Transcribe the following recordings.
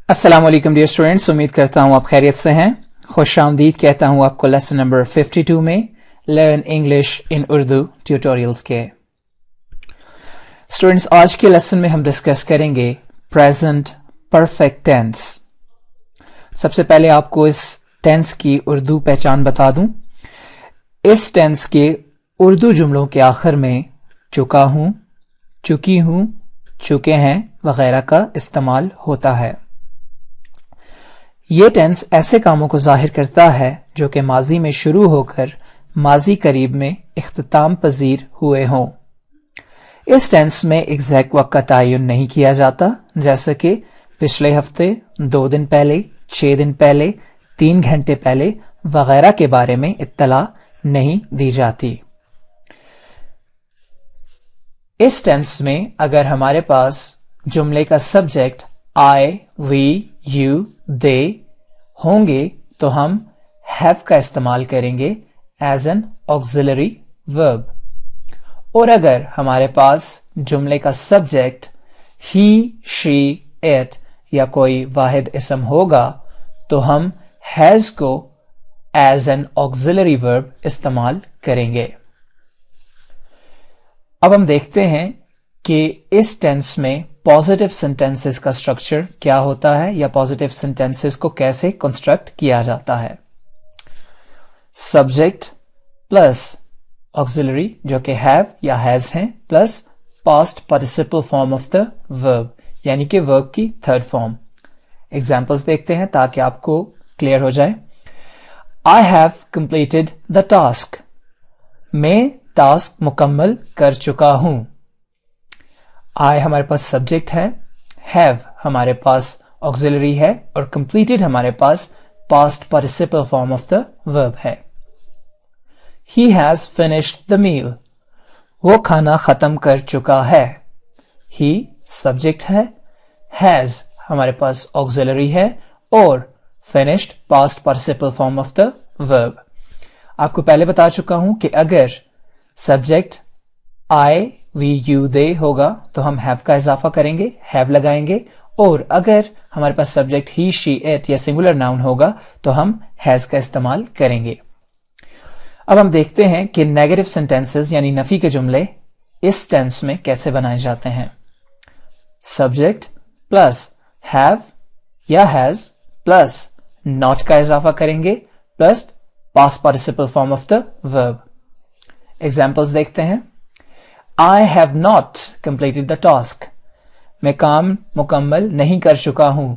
अस्सलाम वालेकुम dear students, उम्मीद करता हूँ आप खैरियत से हैं। खुश आमदीद कहता हूँ आपको लेसन नंबर 52 में learn English in Urdu tutorials के। स्टूडेंट्स, आज के लेसन में हम डिस्कस करेंगे प्रेजेंट परफेक्ट टेंस। सबसे पहले आपको इस टेंस की उर्दू पहचान बता दूं। इस टेंस के उर्दू जुमलों के आखिर में चुका हूं, चुकी हूं, चुके हैं वगैरह का इस्तेमाल होता है। ये टेंस ऐसे कामों को जाहिर करता है जो कि माजी में शुरू होकर माजी करीब में इख्तिताम पजीर हुए हों। इस टेंस में एग्जैक्ट वक्त का तयन नहीं किया जाता, जैसे कि पिछले हफ्ते, 2 दिन पहले, 6 दिन पहले, 3 घंटे पहले वगैरह के बारे में इत्तला नहीं दी जाती। इस टेंस में अगर हमारे पास जुमले का सब्जेक्ट आई, वी, यू, दे होंगे तो हम हैव का इस्तेमाल करेंगे एज एन ऑक्सिलरी वर्ब, और अगर हमारे पास जुमले का सब्जेक्ट ही, शी, इट या कोई वाहिद इसम होगा तो हम हैज को एज एन ऑक्सिलरी वर्ब इस्तेमाल करेंगे। अब हम देखते हैं कि इस टेंस में पॉजिटिव सेंटेंसेस का स्ट्रक्चर क्या होता है या पॉजिटिव सेंटेंसेस को कैसे कंस्ट्रक्ट किया जाता है। सब्जेक्ट प्लस ऑक्सिलरी जो कि हैव या हैज हैं, plus past participle form of the verb यानी कि वर्ब की थर्ड फॉर्म। एग्जांपल्स देखते हैं ताकि आपको क्लियर हो जाए। I have completed the task, मैं टास्क मुकम्मल कर चुका हूं। आई हमारे पास सब्जेक्ट है, हैव हमारे पास ऑक्सिलरी है और कंप्लीटेड हमारे पास past participle form of the verb है। He has finished the meal, वो खाना खत्म कर चुका है। ही सब्जेक्ट है, हैज हमारे पास ऑक्सिलरी है और finished past participle form of the verb. आपको पहले बता चुका हूं कि अगर सब्जेक्ट आई, वी, यू, दे होगा तो हम हैव का इजाफा करेंगे, हैव लगाएंगे, और अगर हमारे पास सब्जेक्ट ही, शी, इट या सिंगुलर नाउन होगा तो हम हैज का इस्तेमाल करेंगे। अब हम देखते हैं कि नेगेटिव सेंटेंसेस यानी नफी के जुमले इस टेंस में कैसे बनाए जाते हैं। सब्जेक्ट प्लस हैव या हैज प्लस नॉट का इजाफा करेंगे plus past participle form of the verb. Examples देखते हैं। I have not completed the task, मैं काम मुकम्मल नहीं कर चुका हूं।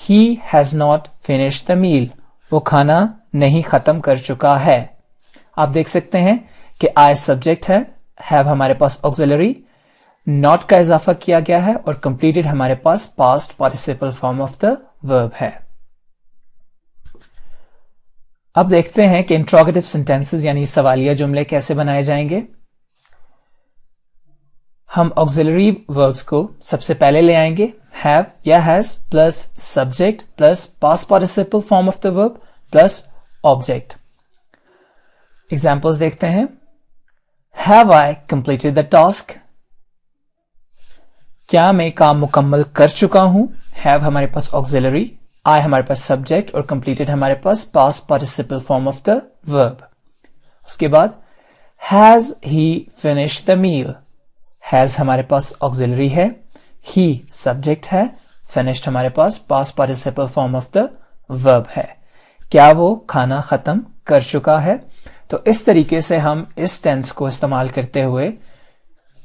He has not finished the meal, वो खाना नहीं खत्म कर चुका है। आप देख सकते हैं कि I सब्जेक्ट है, have हमारे पास ऑक्सिलरी, not का इजाफा किया गया है और completed हमारे पास past participle form of the verb है। अब देखते हैं कि इंट्रोगेटिव सेंटेंसेस यानी सवालिया जुमले कैसे बनाए जाएंगे। हम ऑक्सिलरी वर्ब्स को सबसे पहले ले आएंगे, हैव या has plus subject plus past participle form of the verb plus object. Examples देखते हैं। Have I completed the task, क्या मैं काम मुकम्मल कर चुका हूं। हैव हमारे पास ऑक्सिलरी, आई हमारे पास सब्जेक्ट और कंप्लीटेड हमारे पास past participle form of the verb. उसके बाद has he finished the meal, has हमारे पास ऑक्सिलरी है, ही सब्जेक्ट है, फिनिश्ड हमारे पास past participle form of the verb है। क्या वो खाना खत्म कर चुका है। तो इस तरीके से हम इस टेंस को इस्तेमाल करते हुए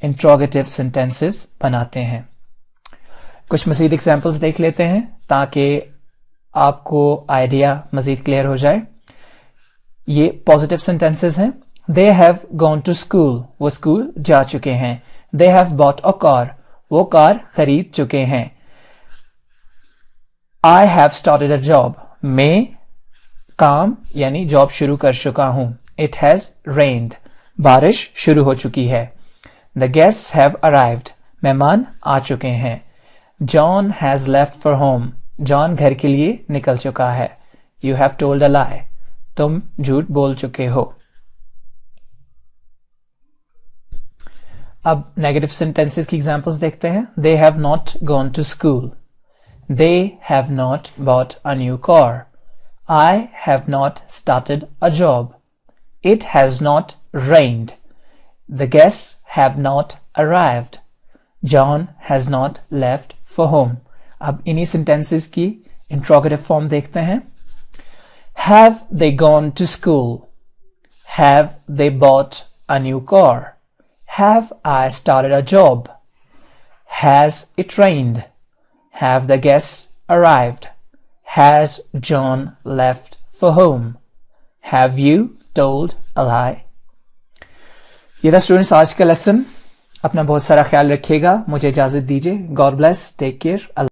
इंट्रोगेटिव सेंटेंसेस बनाते हैं। कुछ मजीद एग्जांपल्स देख लेते हैं ताकि आपको आइडिया मजीद क्लियर हो जाए। ये पॉजिटिव सेंटेंसेस हैं। They have gone to school, वो स्कूल जा चुके हैं। They have bought a car, वो कार खरीद चुके हैं। I have started a job, मैं काम यानी जॉब शुरू कर चुका हूं। It has rained, बारिश शुरू हो चुकी है। The guests have arrived, मेहमान आ चुके हैं। John has left for home, John घर के लिए निकल चुका है। You have told a lie, तुम झूठ बोल चुके हो। अब नेगेटिव सेंटेंसेस की एग्जांपल्स देखते हैं। They have not gone to school, They have not bought a new car. I have not started a job. It has not rained. The guests have not arrived. John has not left for home. अब इन्हीं sentences की interrogative form देखते हैं. Have they gone to school? Have they bought a new car? Have I started a job? Has it rained? Have the guests arrived? Has John left for home? Have you told a lie? ये था students आज का lesson. अपना बहुत सारा ख्याल रखिएगा. मुझे इजाजत दीजिए. God bless. Take care.